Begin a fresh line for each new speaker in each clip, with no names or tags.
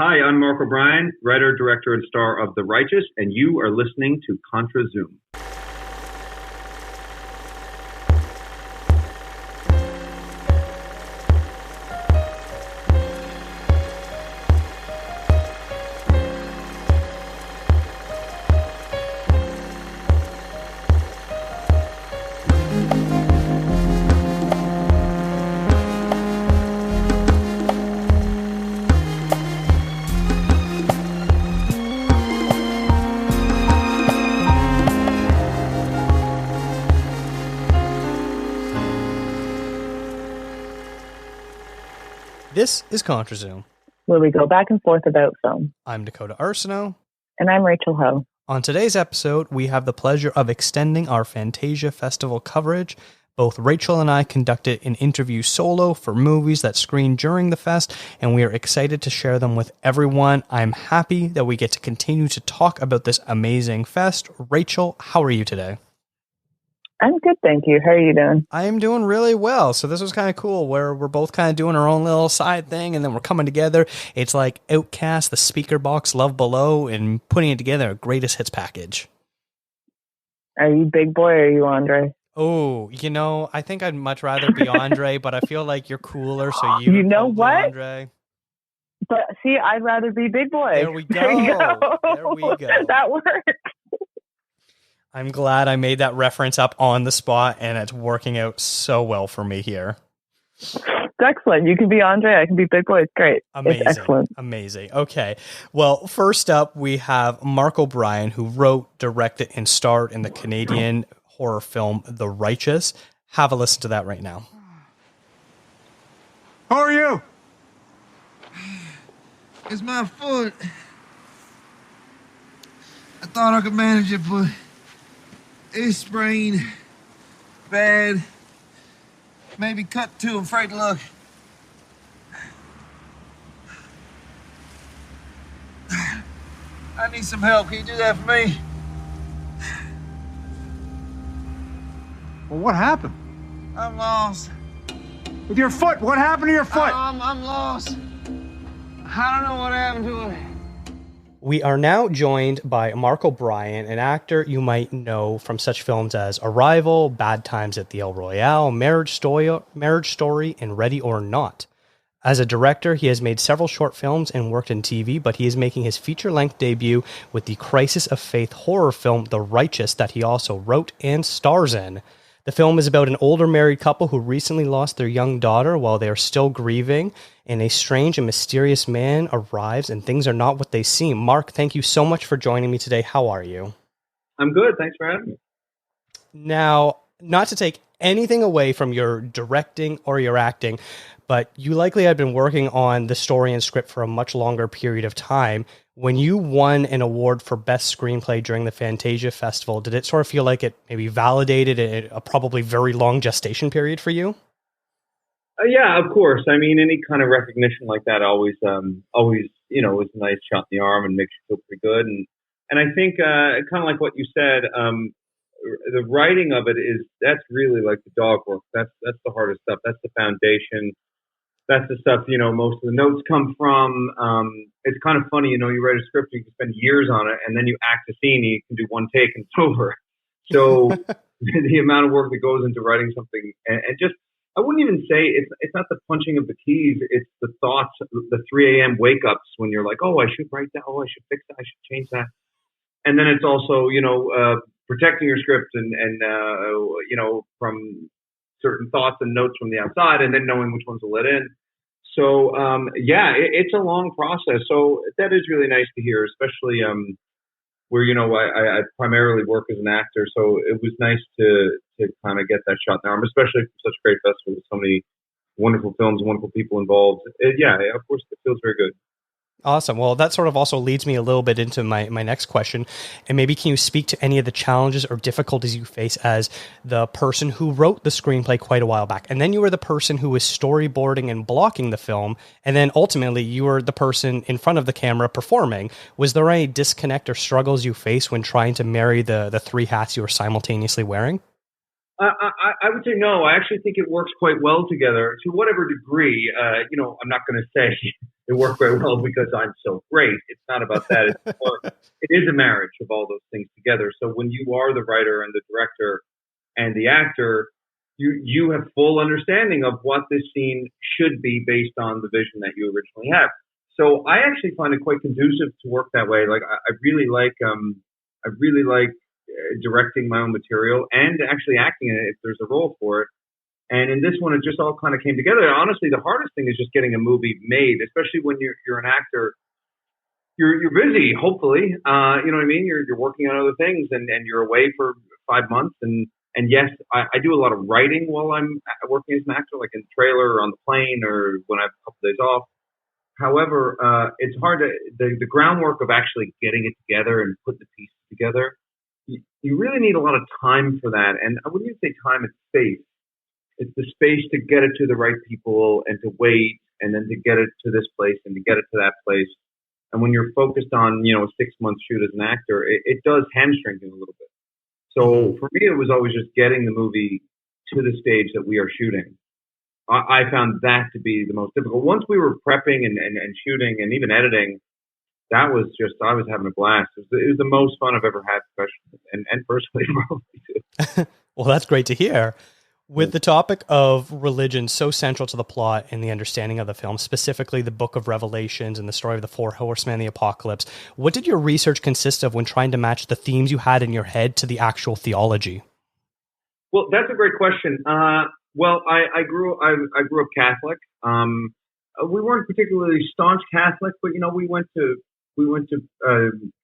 Hi, I'm Mark O'Brien, writer, director, and star of The Righteous, and you are listening to Contra Zoom.
This is Contra Zoom,
where we go back and forth about film.
I'm Dakota Arsenault.
And I'm Rachel Ho.
On today's episode, we have the pleasure of extending our Fantasia Festival coverage. Both Rachel and I conducted an interview solo for movies that screened during the fest, and we are excited to share them with everyone. I'm happy that we get to continue to talk about this amazing fest. Rachel, how are you today?
I'm good, thank you. How are you doing?
I am doing really well. So this was kind of cool where we're both kind of doing our own little side thing and then we're coming together. It's like Outcast, the Speaker Box, Love Below, and putting it together a greatest hits package.
Are you Big Boy or are you Andre?
Oh, I think I'd much rather be Andre, but I feel like you're cooler, so you
know what?
Andre.
But see, I'd rather be Big Boy.
There we go. There we go.
That works.
I'm glad I made that reference up on the spot, and it's working out so well for me here.
It's excellent. You can be Andre, I can be Big Boy. It's great.
Amazing.
It's excellent.
Amazing. Okay. Well, first up, we have Mark O'Brien, who wrote, directed, and starred in the Canadian horror film The Righteous. Have a listen to that right now.
How are you? It's my foot. I thought I could manage it, but it's sprained bad. Maybe cut too. I'm afraid to look. I need some help. Can you do that for me?
Well, what happened?
I'm lost.
With your foot, what happened to your foot?
I'm lost. I don't know what happened to it.
We are now joined by Mark O'Brien, an actor you might know from such films as Arrival, Bad Times at the El Royale, Marriage Story, and Ready or Not. As a director, he has made several short films and worked in TV, but he is making his feature-length debut with the crisis of faith horror film The Righteous that he also wrote and stars in. The film is about an older married couple who recently lost their young daughter while they are still grieving, and a strange and mysterious man arrives and things are not what they seem. Mark, thank you so much for joining me today. How are you?
I'm good. Thanks for having me.
Now, not to take anything away from your directing or your acting, but you likely had been working on the story and script for a much longer period of time. When you won an award for Best Screenplay during the Fantasia Festival, did it sort of feel like it maybe validated a probably very long gestation period for you?
Yeah, of course. I mean, any kind of recognition like that always, is a nice shot in the arm and makes you feel pretty good. And I think, kind of like what you said, the writing of it that's really like the dog work. That's the hardest stuff. That's the foundation. That's the stuff, most of the notes come from. It's kind of funny, you write a script, you can spend years on it, and then you act a scene, and you can do one take and it's over. So the amount of work that goes into writing something, and just, I wouldn't even say it's not the punching of the keys, it's the thoughts, the 3 a.m. wake-ups when you're like, oh, I should write that, oh, I should fix that, I should change that. And then it's also, protecting your script and from certain thoughts and notes from the outside, and then knowing which ones to let in. So, it's a long process. So that is really nice to hear, especially where, I primarily work as an actor. So it was nice to kind of get that shot in the arm, especially for such a great festival with so many wonderful films, wonderful people involved. Of course, it feels very good.
Awesome. Well, that sort of also leads me a little bit into my next question. And maybe can you speak to any of the challenges or difficulties you face as the person who wrote the screenplay quite a while back? And then you were the person who was storyboarding and blocking the film. And then ultimately you were the person in front of the camera performing. Was there any disconnect or struggles you faced when trying to marry the three hats you were simultaneously wearing?
I would say no. I actually think it works quite well together to whatever degree. I'm not going to say it worked very well because I'm so great. It's not about that. It is a marriage of all those things together. So when you are the writer and the director and the actor, you have full understanding of what this scene should be based on the vision that you originally have. So I actually find it quite conducive to work that way. Like I really like directing my own material and actually acting in it if there's a role for it. And in this one, it just all kind of came together. And honestly, the hardest thing is just getting a movie made, especially when you're an actor. You're busy, hopefully. You know what I mean? You're working on other things, and you're away for 5 months. And yes, I do a lot of writing while I'm working as an actor, like in the trailer or on the plane or when I have a couple days off. However, it's hard to the groundwork of actually getting it together and putting the pieces together. You really need a lot of time for that. And I wouldn't even say time, it's space. It's the space to get it to the right people and to wait and then to get it to this place and to get it to that place. And when you're focused on, a 6-month shoot as an actor, it does hamstring you a little bit. So for me, it was always just getting the movie to the stage that we are shooting. I found that to be the most difficult. Once we were prepping and shooting and even editing, that was just, I was having a blast. It was the most fun I've ever had professionally and personally probably too.
Well, that's great to hear. With the topic of religion so central to the plot and the understanding of the film, specifically the Book of Revelations and the story of the 4 horsemen and the apocalypse, what did your research consist of when trying to match the themes you had in your head to the actual theology?
Well, that's a great question. Well, I grew up Catholic. We weren't particularly staunch Catholic, but we went to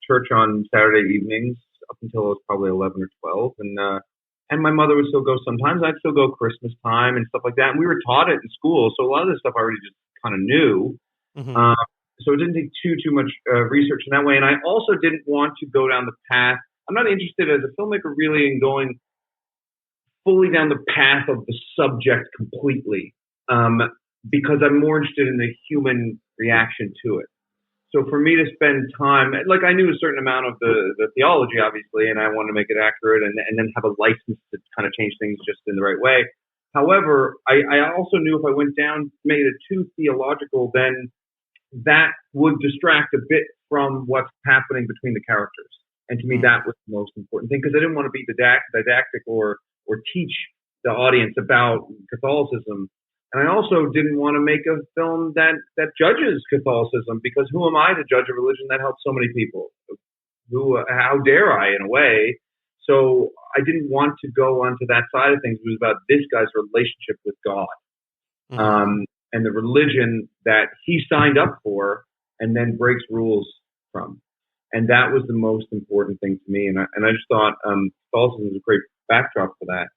church on Saturday evenings up until I was probably 11 or 12, and my mother would still go sometimes. I'd still go Christmas time and stuff like that. And we were taught it in school, so a lot of this stuff I already just kind of knew. Mm-hmm. So it didn't take too much research in that way. And I also didn't want to go down the path. I'm not interested as a filmmaker really in going fully down the path of the subject completely, because I'm more interested in the human reaction to it. So for me to spend time, like I knew a certain amount of the theology, obviously, and I wanted to make it accurate and then have a license to kind of change things just in the right way. However, I also knew if I went down, made it too theological, then that would distract a bit from what's happening between the characters. And to me, that was the most important thing, because I didn't want to be didactic or teach the audience about Catholicism. And I also didn't want to make a film that judges Catholicism, because who am I to judge a religion that helps so many people? How dare I, in a way? So I didn't want to go onto that side of things. It was about this guy's relationship with God, and the religion that he signed up for and then breaks rules from. And that was the most important thing to me. And I just thought Catholicism was a great backdrop for that.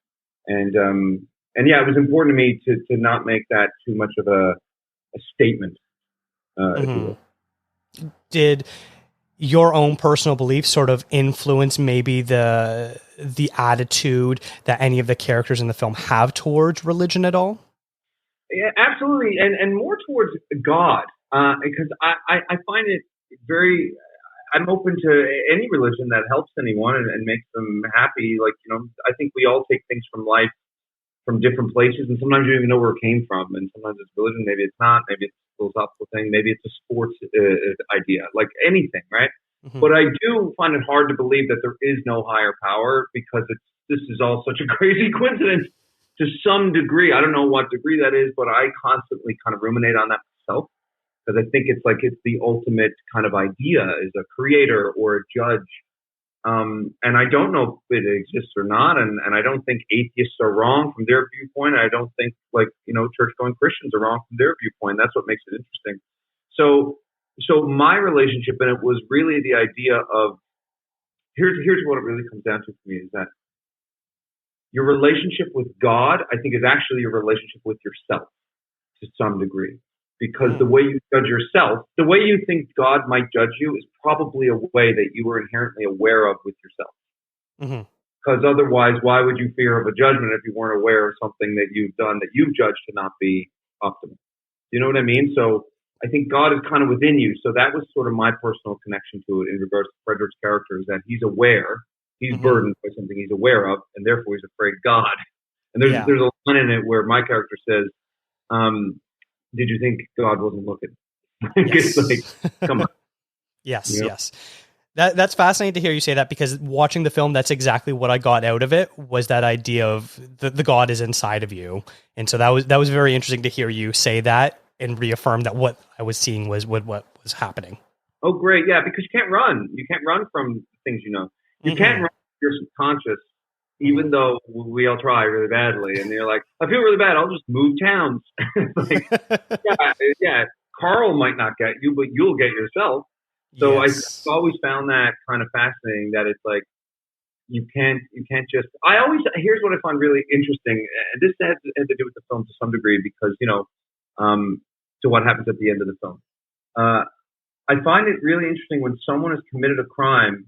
And yeah, it was important to me to not make that too much of a statement. If you will.
Did your own personal beliefs sort of influence maybe the attitude that any of the characters in the film have towards religion at all?
Yeah, absolutely, and more towards God, because I find it very. I'm open to any religion that helps anyone and makes them happy. Like, I think we all take things from life from different places, and sometimes you don't even know where it came from, and sometimes it's religion, maybe it's not, maybe it's a philosophical thing, maybe it's a sports idea, like anything, right? Mm-hmm. But I do find it hard to believe that there is no higher power, because this is all such a crazy coincidence to some degree. I don't know what degree that is, but I constantly kind of ruminate on that myself, because I think it's the ultimate kind of idea, is a creator or a judge. And I don't know if it exists or not, and I don't think atheists are wrong from their viewpoint. I don't think church-going Christians are wrong from their viewpoint. That's what makes it interesting. So my relationship in it was really the idea of here's what it really comes down to for me, is that your relationship with God, I think, is actually your relationship with yourself to some degree. Because the way you judge yourself, the way you think God might judge you, is probably a way that you were inherently aware of with yourself. Because otherwise, why would you fear of a judgment if you weren't aware of something that you've done that you've judged to not be optimal? You know what I mean? So I think God is kind of within you. So that was sort of my personal connection to it in regards to Frederick's character, is that he's aware, he's burdened by something he's aware of, and therefore he's afraid of God. And there's a line in it where my character says, did you think God wasn't looking? It's like, come on.
Yes, yes. That's fascinating to hear you say that, because watching the film, that's exactly what I got out of it, was that idea of the God is inside of you. And so that was very interesting to hear you say that and reaffirm that what I was seeing was what was happening.
Oh, great. Yeah, because you can't run. You can't run from things you know. You can't run from your subconscious, even though we all try really badly. And you're like, I feel really bad. I'll just move towns. Like, yeah, Carl might not get you, but you'll get yourself. So
Yes.
I've always found that kind of fascinating, that it's like, you can't just, here's what I find really interesting. And this has to do with the film to some degree, because, to what happens at the end of the film. I find it really interesting when someone has committed a crime,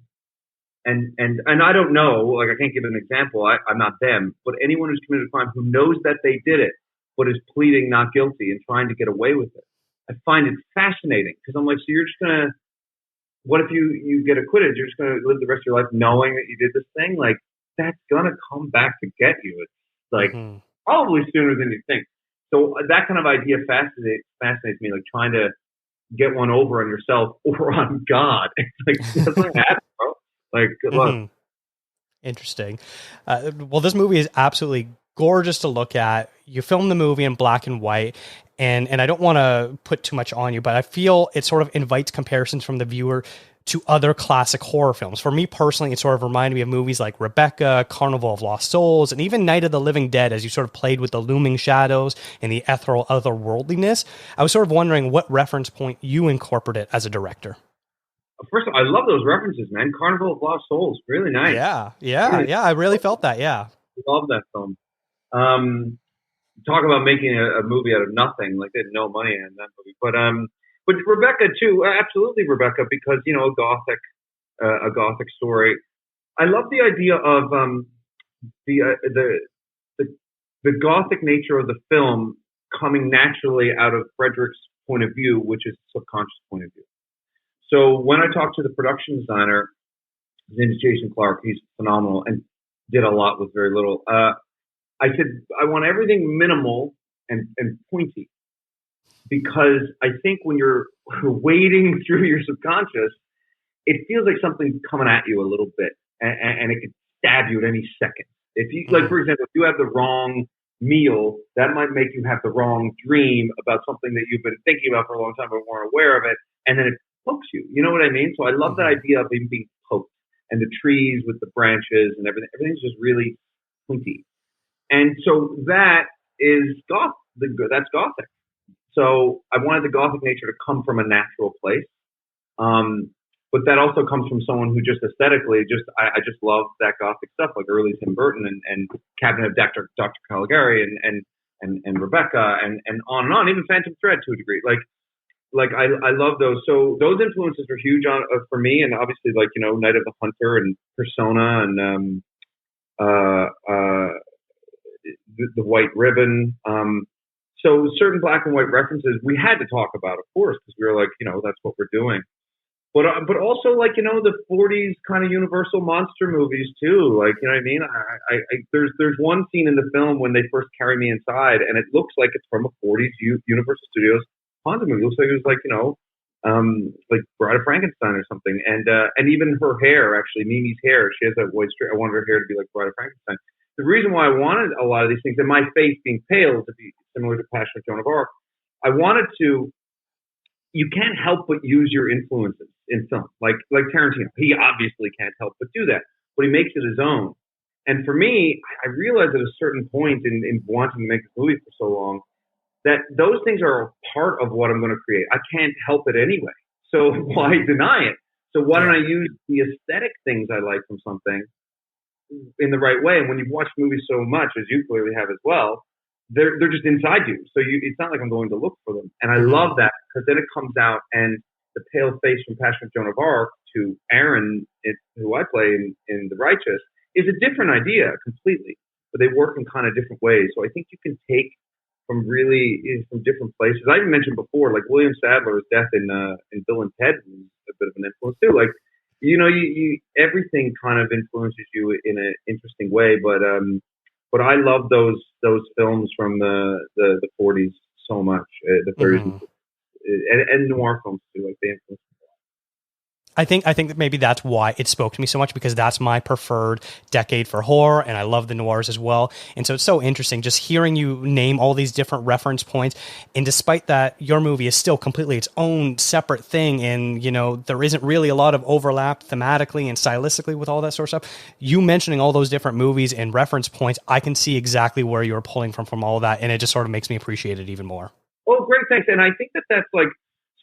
and I don't know, like, I can't give an example. I'm not them, but anyone who's committed a crime who knows that they did it, but is pleading not guilty and trying to get away with it. I find it fascinating, because I'm like, so you're just gonna, what if you get acquitted? You're just gonna live the rest of your life knowing that you did this thing? Like, that's gonna come back to get you. It's like probably sooner than you think. So that kind of idea fascinates me, like trying to get one over on yourself or on God. It's like, that's not happen, bro. Like, good luck.
Interesting. Well, this movie is absolutely gorgeous to look at. You filmed the movie in black and white, and I don't want to put too much on you, but I feel it sort of invites comparisons from the viewer to other classic horror films. For me personally, it sort of reminded me of movies like Rebecca, Carnival of Lost Souls, and even Night of the Living Dead, as you sort of played with the looming shadows and the ethereal otherworldliness. I was sort of wondering what reference point you incorporated as a director.
First of all, I love those references, man. Carnival of Lost Souls, really nice.
Yeah. I really felt that. Yeah,
I love that film. Talk about making a movie out of nothing. Like, they had no money in that movie, but Rebecca too, absolutely Rebecca, because a gothic story. I love the idea of the gothic nature of the film coming naturally out of Frederick's point of view, which is the subconscious point of view. So when I talked to the production designer, his name is Jason Clark, he's phenomenal and did a lot with very little. I said, I want everything minimal and pointy, because I think when you're wading through your subconscious, it feels like something's coming at you a little bit, and it could stab you at any second. If you, like, for example, if you have the wrong meal, that might make you have the wrong dream about something that you've been thinking about for a long time but weren't aware of it, and then it pokes you. You know what I mean? So I love that idea of him being poked, and the trees with the branches and everything. Everything's just really pointy. And so that is that's Gothic. So I wanted the Gothic nature to come from a natural place. But that also comes from someone who just aesthetically, I just love that Gothic stuff, like early Tim Burton and Cabinet of Dr. Caligari and Rebecca and on, even Phantom Thread to a degree. Like I love those. So those influences are huge for me, and obviously, like, Night of the Hunter and Persona and the White Ribbon. So certain black and white references we had to talk about, of course, because we were like, that's what we're doing. But also, like, the 40s kind of Universal monster movies too. Like, you know what I mean? There's one scene in the film when they first carry me inside, and it looks like it's from a 40s Universal Studios haunted movie. It looks like it was like Bride of Frankenstein or something. And even her hair, actually, Mimi's hair, she has that white straight. I wanted her hair to be like Bride of Frankenstein. The reason why I wanted a lot of these things, and my face being pale to be similar to Passion of Joan of Arc, I wanted to. You can't help but use your influences in film. Like Tarantino, he obviously can't help but do that, but he makes it his own. And for me, I realized at a certain point in wanting to make this movie for so long that those things are a part of what I'm going to create. I can't help it anyway. So why deny it? So why don't I use the aesthetic things I like from something in the right way? And when you've watched movies so much, as you clearly have as well, they're just inside you. So it's not like I'm going to look for them. And I love that, because then it comes out, and the pale face from Passion of Joan of Arc to Aaron, who I play in The Righteous, is a different idea completely. But they work in kind of different ways. So I think you can take from different places. I even mentioned before, like William Sadler's death in Bill and Ted was a bit of an influence too. Like, you everything kind of influences you in an interesting way. But I love those films from the 40s so much, the 30s. and noir films too, like they influence.
I think that maybe that's why it spoke to me so much, because that's my preferred decade for horror, and I love the noirs as well. And so it's so interesting just hearing you name all these different reference points. And despite that, your movie is still completely its own separate thing, and there isn't really a lot of overlap thematically and stylistically with all that sort of stuff. You mentioning all those different movies and reference points, I can see exactly where you're pulling from all of that, and it just sort of makes me appreciate it even more.
Oh, great, thanks. And I think that's like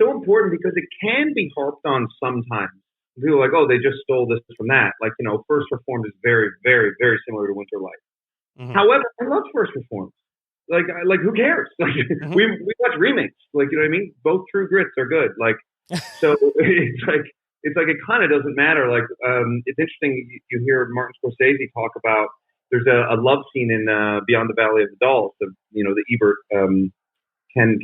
so important because it can be harped on sometimes. People are like, oh, they just stole this from that. Like, First Reformed is very, very, very similar to Winter Light. Mm-hmm. However, I love First Reformed. Like who cares? Like, mm-hmm. we watch remakes. Like, you know what I mean? Both True Grits are good. Like, so it's like it kind of doesn't matter. Like, it's interesting. You hear Martin Scorsese talk about. There's a love scene in Beyond the Valley of the Dolls. The Ebert. Ken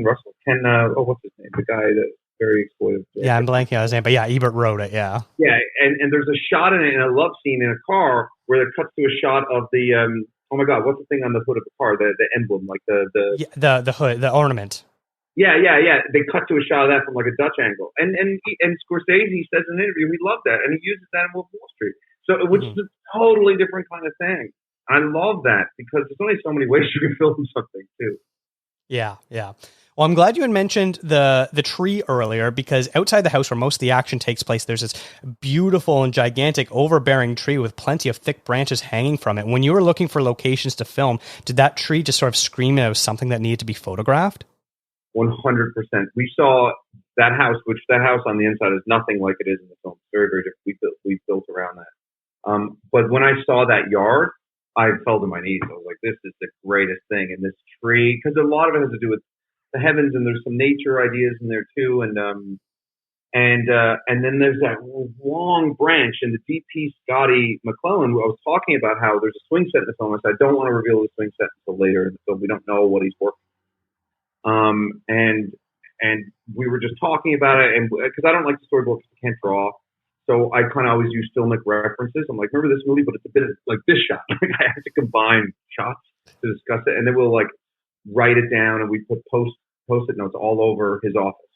Russell. What's his name? The guy that very exploitive.
Yeah, I'm blanking on his name, but yeah, Ebert wrote it. Yeah.
Yeah, and there's a shot in it in a love scene in a car where it cuts to a shot of the oh my God, what's the thing on the hood of the car? The emblem, like the
hood, the ornament.
Yeah. They cut to a shot of that from like a Dutch angle, and Scorsese says in an interview he loved that, and he uses that in Wolf of Wall Street. So which is a totally different kind of thing. I love that because there's only so many ways you can film something too.
Yeah. Well, I'm glad you had mentioned the tree earlier, because outside the house where most of the action takes place, there's this beautiful and gigantic overbearing tree with plenty of thick branches hanging from it. When you were looking for locations to film, did that tree just sort of scream out something that needed to be photographed?
100%. We saw that house, which that house on the inside is nothing like it is in the film. It's very, very different. We built around that. But when I saw that yard, I fell to my knees. I was like, this is the greatest thing. And this tree, because a lot of it has to do with the heavens, and there's some nature ideas in there too. And then there's that long branch, and the DP Scotty McClellan, I was talking about how there's a swing set in the film. I said, I don't want to reveal the swing set until later in the film. We don't know what he's working on. And we were just talking about it, and because I don't like the storybook because I can't draw. So I kind of always use filmic references. I'm like, remember this movie, but it's a bit of like this shot. Like I have to combine shots to discuss it, and then we'll like write it down, and we put post-it notes all over his office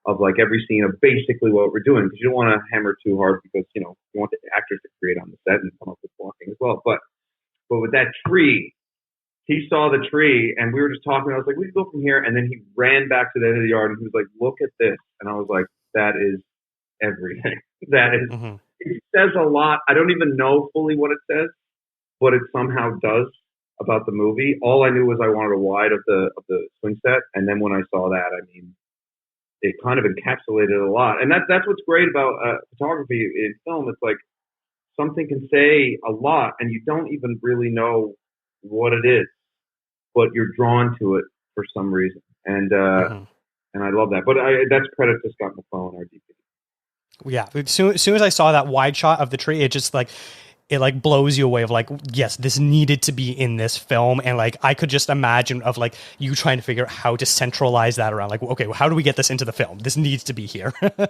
of like every scene of basically what we're doing, because you don't want to hammer too hard because you want the actors to create on the set and come up with blocking as well. But with that tree, he saw the tree, and we were just talking. I was like, we can go from here, and then he ran back to the end of the yard, and he was like, look at this, and I was like, that is everything. That is, It says a lot. I don't even know fully what it says, but it somehow does about the movie. All I knew was I wanted a wide of the swing set, and then when I saw that, I mean, it kind of encapsulated a lot. And that's what's great about photography in film. It's like something can say a lot, and you don't even really know what it is, but you're drawn to it for some reason. And I love that. But that's credit to Scott McClellan, our DP.
Yeah, as soon as I saw that wide shot of the tree, it just it blows you away of like, yes, this needed to be in this film. And like, I could just imagine of like you trying to figure out how to centralize that around like, okay, well, how do we get this into the film? This needs to be here.
Yeah.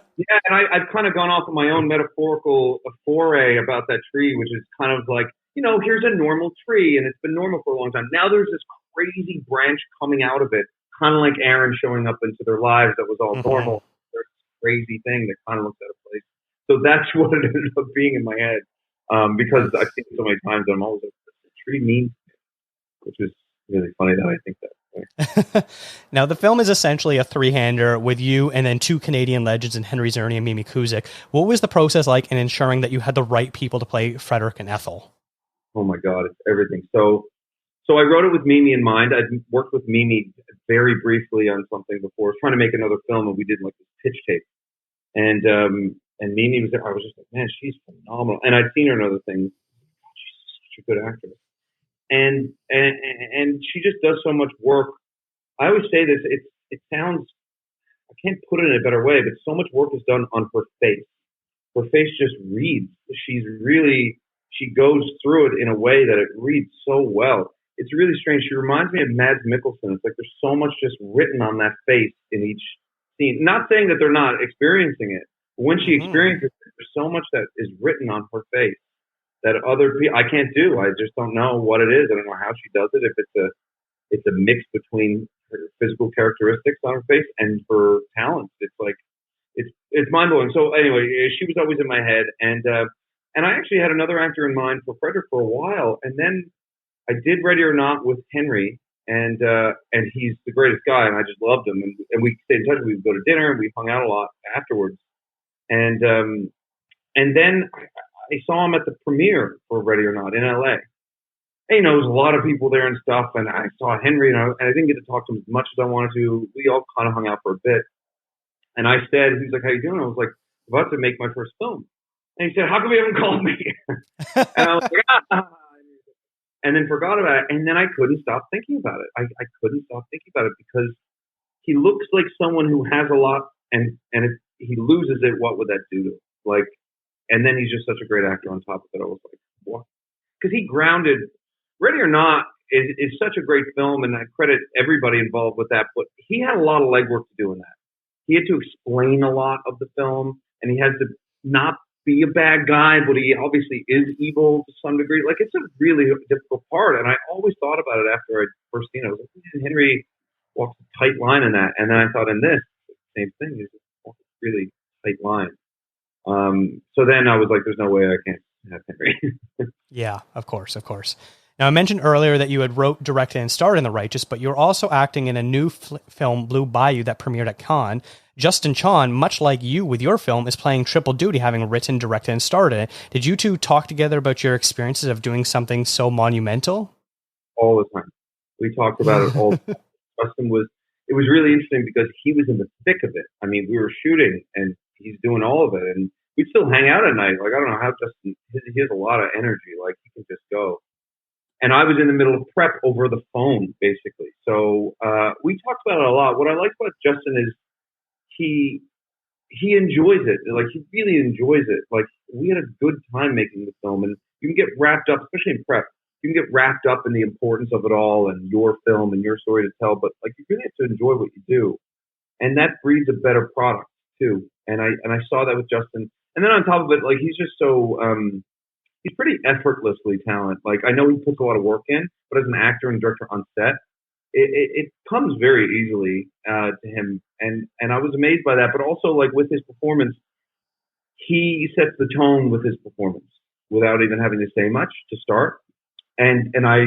And I've kind of gone off of my own metaphorical foray about that tree, which is kind of like, here's a normal tree and it's been normal for a long time. Now there's this crazy branch coming out of it, kind of like Aaron showing up into their lives that was all normal. There's this crazy thing that kind of looks out of place. So that's what it ended up being in my head. Because I've seen it so many times that I'm always like, the tree means, which is really funny that I think that way.
Now, the film is essentially a three-hander with you and then two Canadian legends in Henry Czerny and Mimi Kuzik. What was the process like in ensuring that you had the right people to play Frederick and Ethel?
Oh my God, it's everything. So I wrote it with Mimi in mind. I'd worked with Mimi very briefly on something before. I was trying to make another film, and we did like this pitch tape. And Mimi was there. I was just like, man, she's phenomenal. And I'd seen her in other things. She's such a good actress. And she just does so much work. I always say this, it sounds, I can't put it in a better way, but so much work is done on her face. Her face just reads. She goes through it in a way that it reads so well. It's really strange. She reminds me of Mads Mikkelsen. It's like there's so much just written on that face in each scene. Not saying that they're not experiencing it. When she experiences it, there's so much that is written on her face that other people I can't do. I just don't know what it is. I don't know how she does it. If it's a mix between her physical characteristics on her face and her talents. It's like it's mind blowing. So anyway, she was always in my head, and I actually had another actor in mind for Frederick for a while, and then I did Ready or Not with Henry, and he's the greatest guy, and I just loved him, and we stayed in touch. We would go to dinner, and we hung out a lot afterwards, and then I saw him at the premiere for Ready or Not in LA. And, there was a lot of people there and stuff, and I saw Henry, and I didn't get to talk to him as much as I wanted to. We all kind of hung out for a bit, and I said, he was like, "How you doing?" I was like, "About to make my first film," and he said, "How come you haven't called me?" And I was like, "Ah." And then forgot about it, and then I couldn't stop thinking about it. I couldn't stop thinking about it because he looks like someone who has a lot, and if he loses it, what would that do to him? Like, and then he's just such a great actor on top of it. I was like, what? Because he grounded. Ready or Not is such a great film, and I credit everybody involved with that. But he had a lot of legwork to do in that. He had to explain a lot of the film, and he has to not be a bad guy, but he obviously is evil to some degree. Like, it's a really difficult part, and I always thought about it after I first seen it. I was like, man, Henry walks a tight line in that, and then I thought in this, same thing, he's a really tight line. So then I was like, there's no way I can't have Henry.
Yeah, of course. Now, I mentioned earlier that you had wrote, directed, and starred in The Righteous, but you're also acting in a new film, Blue Bayou, that premiered at Cannes. Justin Chon, much like you with your film, is playing triple duty, having written, directed, and starred in it. Did you two talk together about your experiences of doing something so monumental?
All the time. We talked about it all the time. It was really interesting because he was in the thick of it. I mean, we were shooting, and he's doing all of it, and we'd still hang out at night. Like, I don't know how Justin, he has a lot of energy. Like, he can just go. And I was in the middle of prep over the phone, basically. So we talked about it a lot. What I like about Justin is he enjoys it. Like, he really enjoys it. Like, we had a good time making the film, and you can get wrapped up, especially in prep. You can get wrapped up in the importance of it all and your film and your story to tell, but like, you really have to enjoy what you do, and that breeds a better product too. And I saw that with Justin. And then on top of it, like, he's just so he's pretty effortlessly talented. Like, I know he puts a lot of work in, but as an actor and director on set, it comes very easily to him. And I was amazed by that. But also, like, with his performance, he sets the tone with his performance without even having to say much to start. And I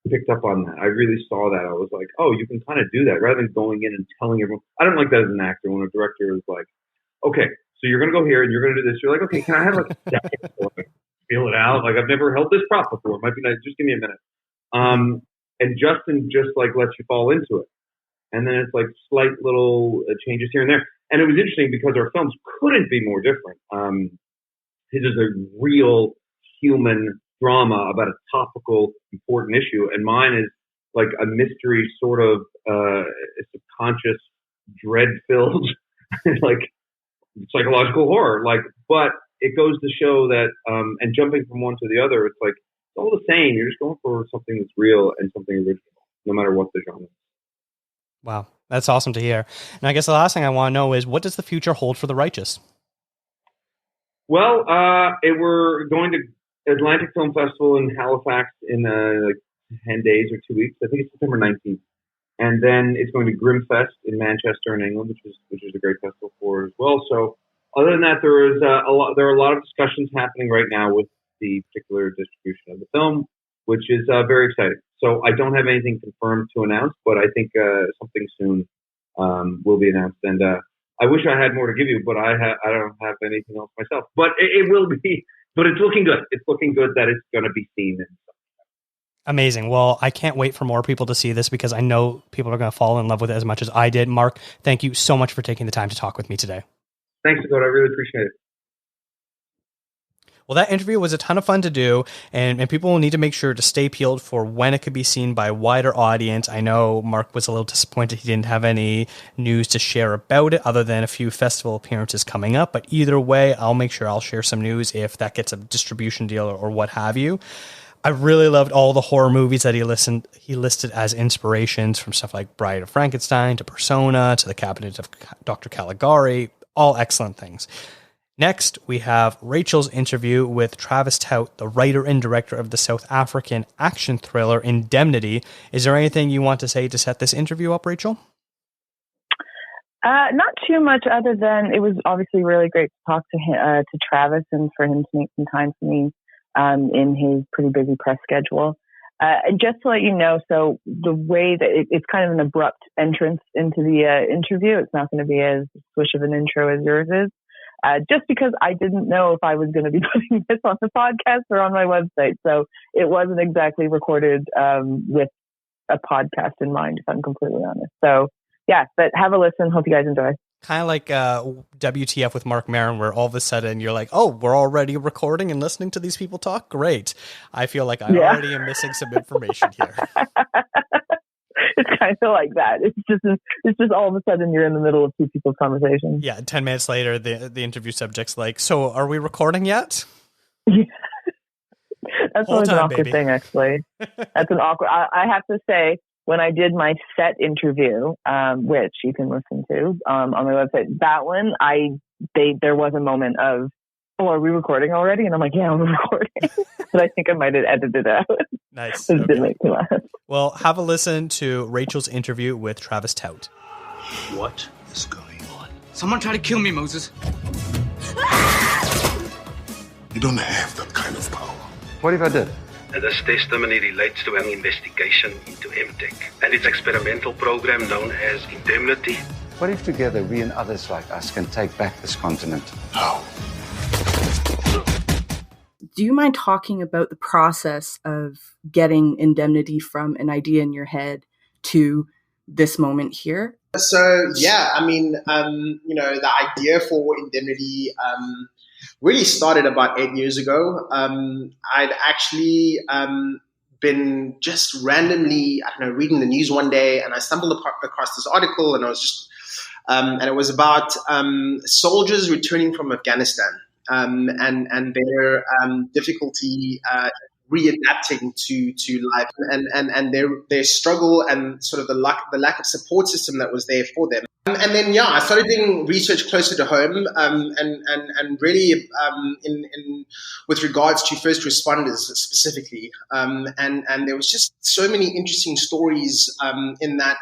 picked up on that. I really saw that. I was like, oh, you can kind of do that rather than going in and telling everyone. I don't like that as an actor when a director is like, okay, so you're going to go here and you're going to do this. You're like, okay, can I have like a second to feel it out? Like, I've never held this prop before. It might be nice. Just give me a minute. And Justin just like lets you fall into it. And then it's like slight little changes here and there. And it was interesting because our films couldn't be more different. His is a real human drama about a topical, important issue. And mine is like a mystery, sort of subconscious, dread-filled, like psychological horror. Like, but it goes to show that, and jumping from one to the other, it's like, it's all the same. You're just going for something that's real and something original, no matter what the genre is.
Wow, that's awesome to hear. And I guess the last thing I want to know is, what does the future hold for The Righteous?
Well, we're going to Atlantic Film Festival in Halifax in like 10 days or 2 weeks. I think it's September 19th. And then it's going to Grimfest in Manchester in England, which is a great festival for it as well. So other than that, there are a lot of discussions happening right now with the particular distribution of the film, which is very exciting. So I don't have anything confirmed to announce, but I think something soon will be announced. And I wish I had more to give you, but I don't have anything else myself. But it will be. But it's looking good. It's looking good that it's going to be seen.
Amazing. Well, I can't wait for more people to see this because I know people are going to fall in love with it as much as I did. Mark, thank you so much for taking the time to talk with me today.
Thanks, Dakota. I really appreciate it.
Well, that interview was a ton of fun to do, and people will need to make sure to stay peeled for when it could be seen by a wider audience. I know Mark was a little disappointed he didn't have any news to share about it other than a few festival appearances coming up, but either way, I'll make sure I'll share some news if that gets a distribution deal or what have you. I really loved all the horror movies that he listed as inspirations, from stuff like Bride of Frankenstein to Persona to The Cabinet of Dr. Caligari, all excellent things. Next, we have Rachel's interview with Travis Taute, the writer and director of the South African action thriller Indemnity. Is there anything you want to say to set this interview up, Rachel?
Not too much, other than it was obviously really great to talk to him, to Travis, and for him to make some time for me in his pretty busy press schedule. And just to let you know, so the way that it's kind of an abrupt entrance into the interview, it's not going to be as swish of an intro as yours is. Just because I didn't know if I was going to be putting this on the podcast or on my website. So it wasn't exactly recorded with a podcast in mind, if I'm completely honest. So yeah, but have a listen. Hope you guys enjoy.
Kind of like WTF with Mark Maron, where all of a sudden you're like, oh, we're already recording and listening to these people talk? Great. I feel like I already am missing some information here.
It's kind of like that. It's just all of a sudden you're in the middle of two people's conversation.
Yeah, 10 minutes later, the interview subject's like, so are we recording yet?
Yeah. That's always an awkward thing, actually. That's an awkward... I have to say, when I did my set interview, which you can listen to on my website, that one, there was a moment of, oh, are we recording already? And I'm like, yeah, we're recording. But I think I might have edited it out.
Nice.
It didn't make me laugh.
Well, have a listen to Rachel's interview with Travis Taute.
What is going on? Someone tried to kill me, Moses.
You don't have that kind of power.
What if I did?
This testimony relates to an investigation into MTech and its experimental program known as Indemnity.
What if together we and others like us can take back this continent?
How?
Do you mind talking about the process of getting Indemnity from an idea in your head to this moment here?
So, yeah, I mean, the idea for Indemnity really started about 8 years ago. I'd actually been just randomly, reading the news one day, and I stumbled across this article, and I was just, and it was about soldiers returning from Afghanistan and their difficulty readapting to life, and their struggle and sort of the lack of support system that was there for them. And then, I started doing research closer to home, and really in with regards to first responders specifically. And there was just so many interesting stories in that